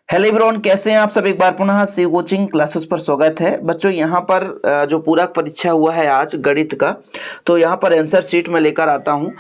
Hello everyone, कैसे हैं आप सब। एक बार पुनः शिव कोचिंग क्लासेस पर स्वागत है बच्चों। यहाँ पर जो पूरक परीक्षा हुआ है आज गणित का, तो यहाँ पर आंसर शीट में लेकर आता हूँ।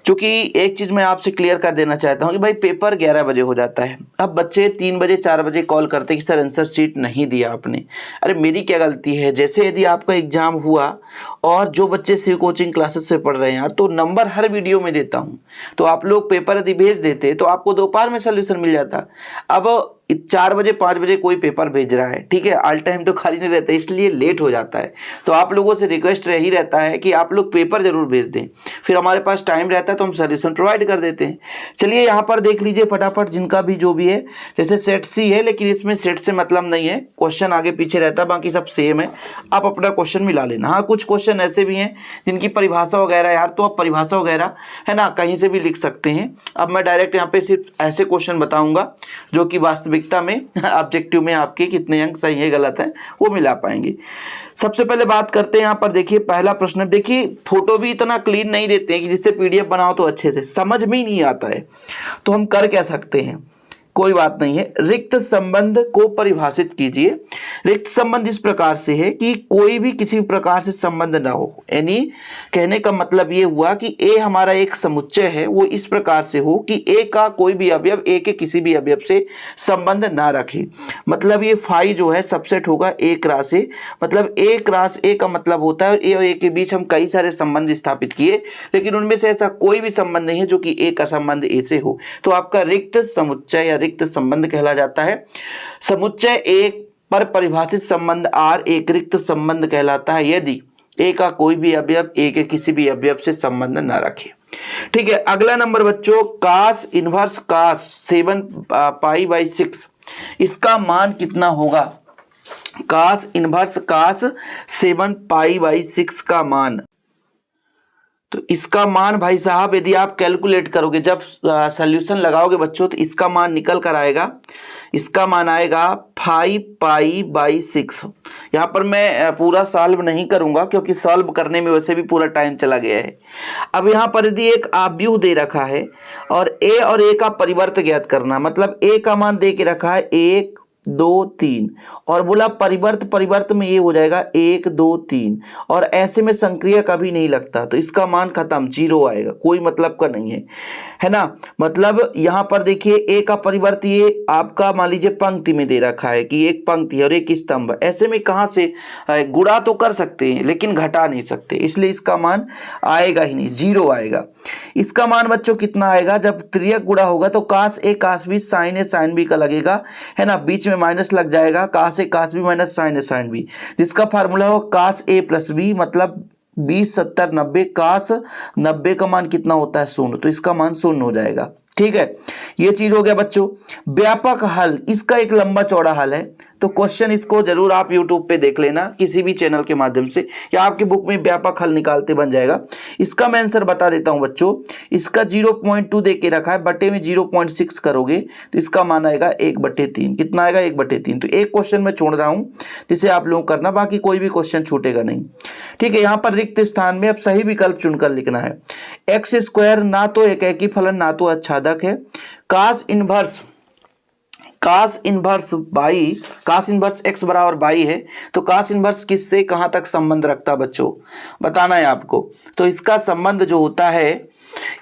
क्योंकि एक चीज़ मैं आपसे क्लियर कर देना चाहता हूँ कि भाई पेपर 11 बजे हो जाता है। अब बच्चे 3 बजे 4 बजे कॉल करते कि सर आंसर शीट नहीं दिया आपने। अरे मेरी क्या गलती है। जैसे यदि आपका एग्जाम हुआ और जो बच्चे शिव कोचिंग क्लासेस से पढ़ रहे हैं यार, तो नंबर हर वीडियो में देता हूँ। तो आप लोग पेपर यदि भेज देते तो आपको दोपहर में सोल्यूशन मिल जाता। अब 4 बजे 5 बजे कोई पेपर भेज रहा है, ठीक है, ऑल टाइम तो खाली नहीं रहता, इसलिए लेट हो जाता है। तो आप लोगों से रिक्वेस्ट यही रहता है कि आप लोग पेपर जरूर भेज दें, फिर हमारे पास टाइम रहता है तो हम सोल्यूशन प्रोवाइड कर देते हैं। चलिए यहाँ पर देख लीजिए फटाफट, जिनका भी जो भी है। जैसे सेट सी है, लेकिन इसमें सेट से मतलब नहीं है, क्वेश्चन आगे पीछे रहता है, बाकी सब सेम है। आप अपना क्वेश्चन मिला लेना। हाँ, कुछ क्वेश्चन ऐसे भी हैं जिनकी परिभाषा वगैरह यार, तो आप परिभाषा वगैरह है ना कहीं से भी लिख सकते हैं। अब मैं डायरेक्ट यहाँ पे सिर्फ ऐसे क्वेश्चन बताऊंगा जो कि वास्तविकता में ऑब्जेक्टिव में आपके कितने अंक सही है गलत है वो मिला पाएंगे। सबसे पहले बात करते हैं यहाँ पर। देखिए पहला प्रश्न, देखिए फोटो भी इतना क्लीन नहीं देते हैं कि जिससे पीडीएफ बनाओ तो अच्छे से समझ में ही नहीं आता है। तो हम कर क्या सकते हैं, कोई बात नहीं है। रिक्त संबंध को परिभाषित कीजिए। रिक्त संबंध इस प्रकार से है कि कोई भी किसी प्रकार से संबंध ना हो। यानी कहने का मतलब ये हुआ कि ए हमारा एक समुच्चय है, वो इस प्रकार से हो कि ए का कोई भी अवयव ए के किसी भी अवयव से संबंध ना रखे। मतलब ये फाई जो है सबसेट होगा ए क्रॉस ए। मतलब ए क्रॉस ए का मतलब होता है ए और ए के बीच हम कई सारे संबंध स्थापित किए, लेकिन उनमें से ऐसा कोई भी संबंध नहीं है जो कि ए का संबंध ए से हो। तो आपका रिक्त समुच्चय या रिक्त संबंध कहला जाता है। समुच्चय ए पर परिभाषित संबंध आर एक रिक्त संबंध कहलाता है यदि ए का कोई भी अवयव ए के किसी भी अवयव से संबंध न रखे। ठीक है, अगला नंबर बच्चों, कास इनवर्स कास 7 पाई/6 इसका मान कितना होगा। कास इनवर्स कास 7 पाई/6 का मान, तो इसका मान भाई साहब यदि आप कैलकुलेट करोगे, जब सॉल्यूशन लगाओगे बच्चों, तो इसका मान निकल कर आएगा। इसका मान आएगा 5 पाई/6। यहाँ पर मैं पूरा सॉल्व नहीं करूंगा क्योंकि सॉल्व करने में वैसे भी पूरा टाइम चला गया है। अब यहाँ पर यदि एक आव्यूह दे रखा है और ए का परिवर्त ज्ञात करना, मतलब ए का मान दे के रखा है 1 2 3 और बोला परिवर्त में ये हो जाएगा 1 2 3 और ऐसे में संक्रिया कभी नहीं लगता, तो इसका मान खत्म, 0 आएगा, कोई मतलब का नहीं है ना। मतलब यहाँ पर देखिए ए का परिवर्त ये आपका मान लीजिए पंक्ति में दे रखा है कि एक पंक्ति है और एक स्तंभ, ऐसे में कहाँ से गुणा तो कर सकते हैं लेकिन घटा नहीं सकते, इसलिए इसका मान आएगा ही नहीं, 0 आएगा। इसका मान बच्चों कितना आएगा, जब त्रियक गुणा होगा तो कास ए कास बी साइन ए साइन बी का लगेगा, है ना, बीच में माइनस लग जाएगा, कास ए कास बी माइनस साइन ए साइन बी, जिसका फार्मूला हो कास ए प्लस बी, मतलब 20 70 90, कास 90 का मान कितना होता है 0, तो इसका मान 0 हो जाएगा। ठीक है, ये चीज हो गया बच्चों। व्यापक हल, इसका एक लंबा चौड़ा हल है, तो क्वेश्चन इसको जरूर आप YouTube पे देख लेना किसी भी चैनल के माध्यम से, या आपकी बुक में व्यापक हल निकालते बन जाएगा। इसका मैं आंसर बता देता हूं बच्चों। इसका 0.2 दे के रखा है, बटे में 0.6 करोगे तो इसका मान आएगा 1/3। कितना आएगा 1/3। तो एक क्वेश्चन मैं छोड़ रहा हूं जिसे आप लोग करना, बाकी कोई भी क्वेश्चन छूटेगा नहीं। ठीक है, यहाँ पर रिक्त स्थान में अब सही विकल्प चुनकर लिखना है। x² ना तो एकेकी फलन ना तो आच्छादक है। कास इनवर्स x बराबर बाई है, तो कास इनवर्स किससे कहां तक संबंध रखता है बच्चों, बताना है आपको। तो इसका संबंध जो होता है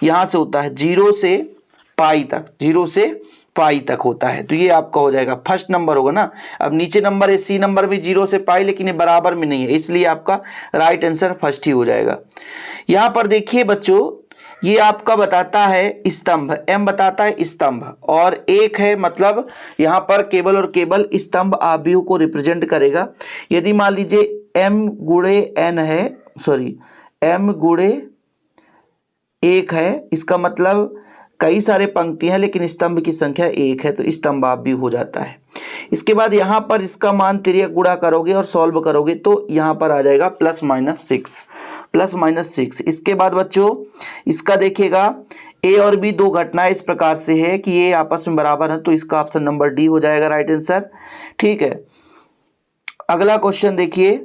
यहां से होता है 0 से पाई तक, 0 से पाई तक होता है, तो ये आपका हो जाएगा फर्स्ट नंबर होगा ना। अब नीचे नंबर है सी नंबर भी 0 से पाई, लेकिन ये बराबर में नहीं है, इसलिए आपका राइट आंसर फर्स्ट ही हो जाएगा। यहां पर देखिए बच्चों, ये आपका बताता है स्तंभ, m बताता है स्तंभ, और एक है मतलब यहाँ पर केवल और केवल स्तंभ आव्यूह को रिप्रेजेंट करेगा। यदि मान लीजिए m गुणे n है, सॉरी m गुणे 1 है, इसका मतलब कई सारे पंक्ति हैं लेकिन स्तंभ की संख्या 1 है, तो स्तंभ आव्यूह हो जाता है। इसके बाद यहाँ पर इसका मान तिर्यक गुणा करोगे और सॉल्व करोगे तो यहाँ पर आ जाएगा +/6। इसके बाद बच्चों इसका देखिएगा ए और बी दो घटनाएं इस प्रकार से है कि ये आपस में बराबर है, तो इसका ऑप्शन नंबर डी हो जाएगा राइट आंसर। ठीक है, अगला क्वेश्चन देखिए।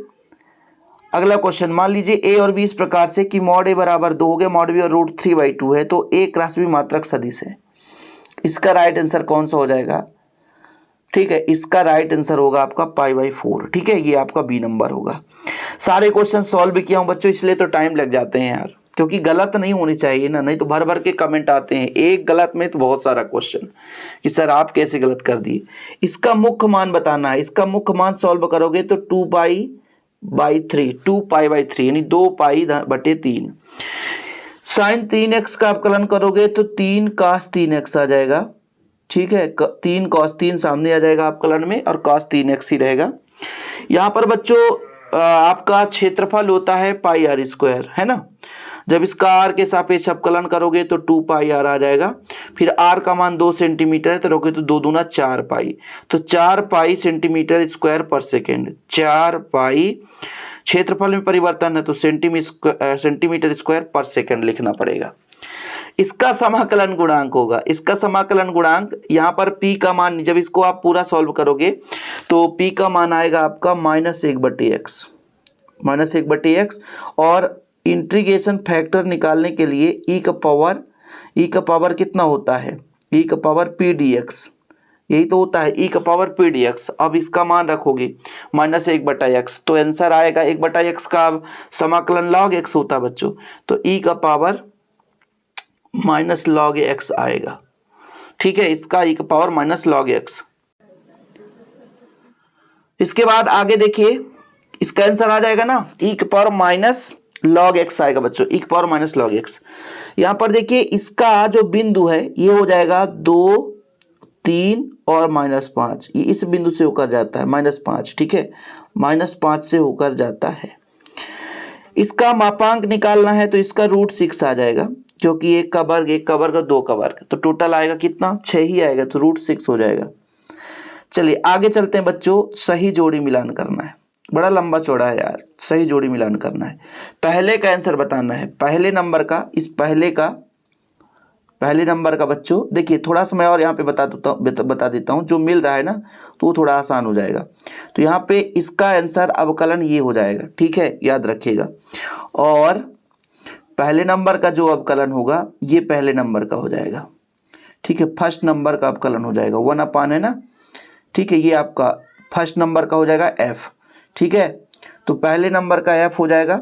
अगला क्वेश्चन, मान लीजिए ए और बी इस प्रकार से कि मॉड ए बराबर 2 हो गया, मॉड बी और √3/2 है, तो ए क्रॉस बी मात्रक सदिश है। इसका राइट आंसर कौन सा हो जाएगा, ठीक है, इसका राइट आंसर होगा आपका π/4। ठीक है, ये आपका बी नंबर होगा। सारे क्वेश्चन सॉल्व भी किया हूं बच्चों, इसलिए तो टाइम लग जाते हैं यार, क्योंकि गलत नहीं होनी चाहिए ना, नहीं तो भर भर के कमेंट आते हैं एक गलत में तो बहुत सारा क्वेश्चन कि सर आप कैसे गलत कर दिए। इसका मुख्य मान बताना है, इसका मुख्य मान सॉल्व करोगे तो 2π/3 2π/3 यानी 2π/3। साइन 3x का अवकलन करोगे तो 3 cos 3x आ जाएगा। ठीक है, 3 cos 3 सामने आ जाएगा अवकलन में और cos 3x ही रहेगा। यहाँ पर बच्चों आपका क्षेत्रफल होता है πr², है ना। जब इसका r के सापेक्ष अवकलन करोगे तो 2πr आ जाएगा। फिर r का मान 2 सेंटीमीटर है तो रखोगे तो 2 दूना 4π, तो 4π सेंटीमीटर स्क्वायर पर सेकेंड। 4π क्षेत्रफल में परिवर्तन है तो सेंटीमीटर स्क्वायर पर सेकेंड लिखना पड़ेगा। इसका समाकलन गुणांक होगा, इसका समाकलन गुणांक यहाँ पर p का मान, जब इसको आप पूरा सॉल्व करोगे तो p का मान आएगा आपका -1/x और इंटीग्रेशन फैक्टर निकालने के लिए e का पावर कितना होता है, e का पावर pdx, यही तो होता है e का पावर pdx। अब इसका मान रखोगे -1/x तो आंसर आएगा 1/x का समाकलन log x होता है बच्चों, तो e का पावर -log x आएगा। ठीक है, इसका e का पावर -log x। इसके बाद आगे देखिए, इसका आंसर आ जाएगा ना e का पावर -log x आएगा बच्चों, e का पावर -log x। यहां पर देखिए इसका जो बिंदु है ये हो जाएगा 2, 3 और -5, ये इस बिंदु से होकर जाता है -5। ठीक है, -5 से होकर जाता है। इसका मापांक निकालना है तो इसका √6 आ जाएगा, क्योंकि एक का वर्ग 2 का वर्ग, तो टोटल आएगा कितना 6 ही आएगा, तो √6 हो जाएगा। चलिए आगे चलते हैं बच्चों, सही जोड़ी मिलान करना है, बड़ा लंबा चौड़ा है यार, सही जोड़ी मिलान करना है। पहले का आंसर बताना है, पहले नंबर का, इस पहले नंबर का बच्चों देखिए, थोड़ा सा मैं और यहाँ पे बता देता हूँ, जो मिल रहा है ना तो वो थोड़ा आसान हो जाएगा। तो यहाँ पे इसका आंसर अवकलन ये हो जाएगा। ठीक है, याद रखिएगा। और पहले नंबर का जो अवकलन होगा ये पहले नंबर का हो जाएगा। ठीक है, फर्स्ट नंबर का अवकलन हो जाएगा 1/, है ना। ठीक है, ये आपका फर्स्ट नंबर का हो जाएगा f। ठीक है, तो पहले नंबर का f हो जाएगा।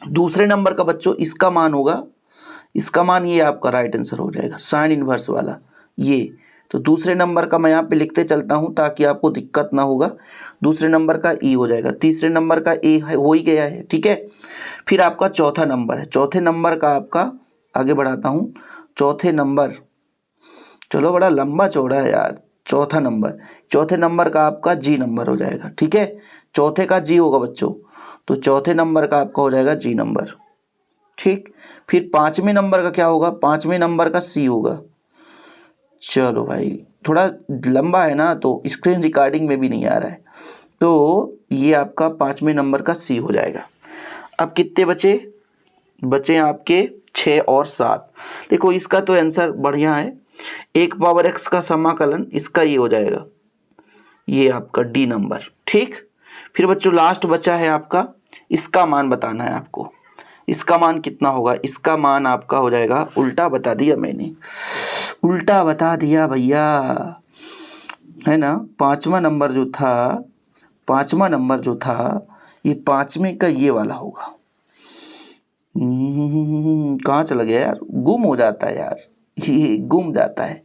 दूसरे नंबर का बच्चों इसका मान होगा, इसका मान ये आपका राइट आंसर हो जाएगा, साइन इनवर्स वाला ये। तो दूसरे नंबर का मैं यहाँ पे लिखते चलता हूँ ताकि आपको दिक्कत ना होगा। दूसरे नंबर का e हो जाएगा, तीसरे नंबर का a है, हो ही गया है। ठीक है, फिर आपका चौथा नंबर है, चौथे नंबर का आपका आगे बढ़ाता हूँ। चौथे नंबर, चलो बड़ा लंबा चौड़ा है यार, चौथे नंबर का आपका g नंबर हो जाएगा। ठीक है, चौथे का g होगा बच्चों, तो चौथे नंबर का आपका हो जाएगा g नंबर। ठीक, फिर पांचवें नंबर का क्या होगा, पांचवें नंबर का c होगा। चलो भाई थोड़ा लंबा है ना, तो स्क्रीन रिकॉर्डिंग में भी नहीं आ रहा है, तो ये आपका पांचवें नंबर का c हो जाएगा। अब कितने बचे आपके 6 और 7। देखो इसका तो आंसर बढ़िया है, 1/x का समाकलन इसका ये हो जाएगा, ये आपका d नंबर। ठीक, फिर बच्चों लास्ट बचा है आपका, इसका मान बताना है आपको। इसका मान कितना होगा, इसका मान आपका हो जाएगा, उल्टा बता दिया मैंने, उल्टा बता दिया भैया, है ना। पांचवा नंबर जो था ये पांचवें का ये वाला होगा। कहाँ चला गया यार, गुम हो जाता है यार, ये गुम जाता है।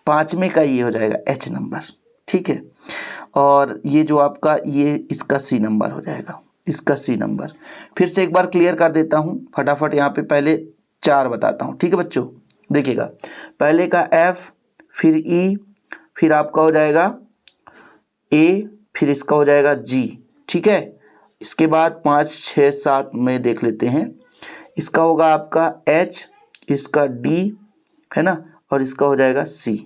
पांचवें का ये हो जाएगा h नंबर। ठीक है, और ये जो आपका ये इसका c नंबर हो जाएगा, इसका c नंबर। फिर से एक बार क्लियर कर देता हूँ फटाफट, यहाँ पे पहले 4 बताता हूँ। ठीक है बच्चों, देखिएगा, पहले का f, फिर e, फिर आपका हो जाएगा a, फिर इसका हो जाएगा g। ठीक है, इसके बाद 5, 6, 7 में देख लेते हैं। इसका होगा आपका h, इसका d, है ना, और इसका हो जाएगा c।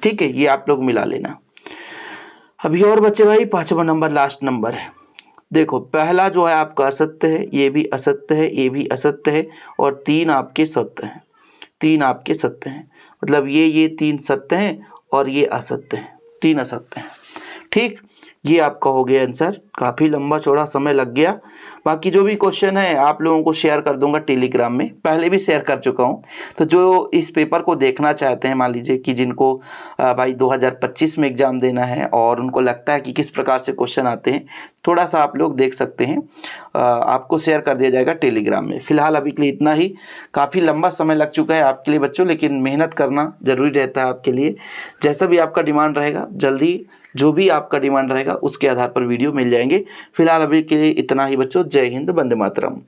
ठीक है, ये आप लोग मिला लेना। अभी और बच्चे भाई, पांचवा नंबर लास्ट नंबर है। देखो पहला जो है आपका असत्य है, ये भी असत्य है, ये भी असत्य है, और 3 आपके सत्य हैं, 3 आपके सत्य हैं, मतलब ये 3 सत्य हैं और ये असत्य हैं, 3 असत्य हैं। ठीक, ये आपका हो गया आंसर। काफ़ी लंबा चौड़ा समय लग गया। बाकी जो भी क्वेश्चन है आप लोगों को शेयर कर दूंगा टेलीग्राम में, पहले भी शेयर कर चुका हूँ। तो जो इस पेपर को देखना चाहते हैं, मान लीजिए कि जिनको भाई 2025 में एग्ज़ाम देना है और उनको लगता है कि किस प्रकार से क्वेश्चन आते हैं, थोड़ा सा आप लोग देख सकते हैं। आपको शेयर कर दिया जाएगा टेलीग्राम में। फिलहाल अभी के लिए इतना ही। काफ़ी लंबा समय लग चुका है आपके लिए बच्चों, लेकिन मेहनत करना ज़रूरी रहता है आपके लिए। जैसा भी आपका डिमांड रहेगा, जल्दी जो भी आपका डिमांड रहेगा उसके आधार पर वीडियो मिल जाएंगे। फिलहाल अभी के लिए इतना ही बच्चों। जय हिंद, वंदे मातरम।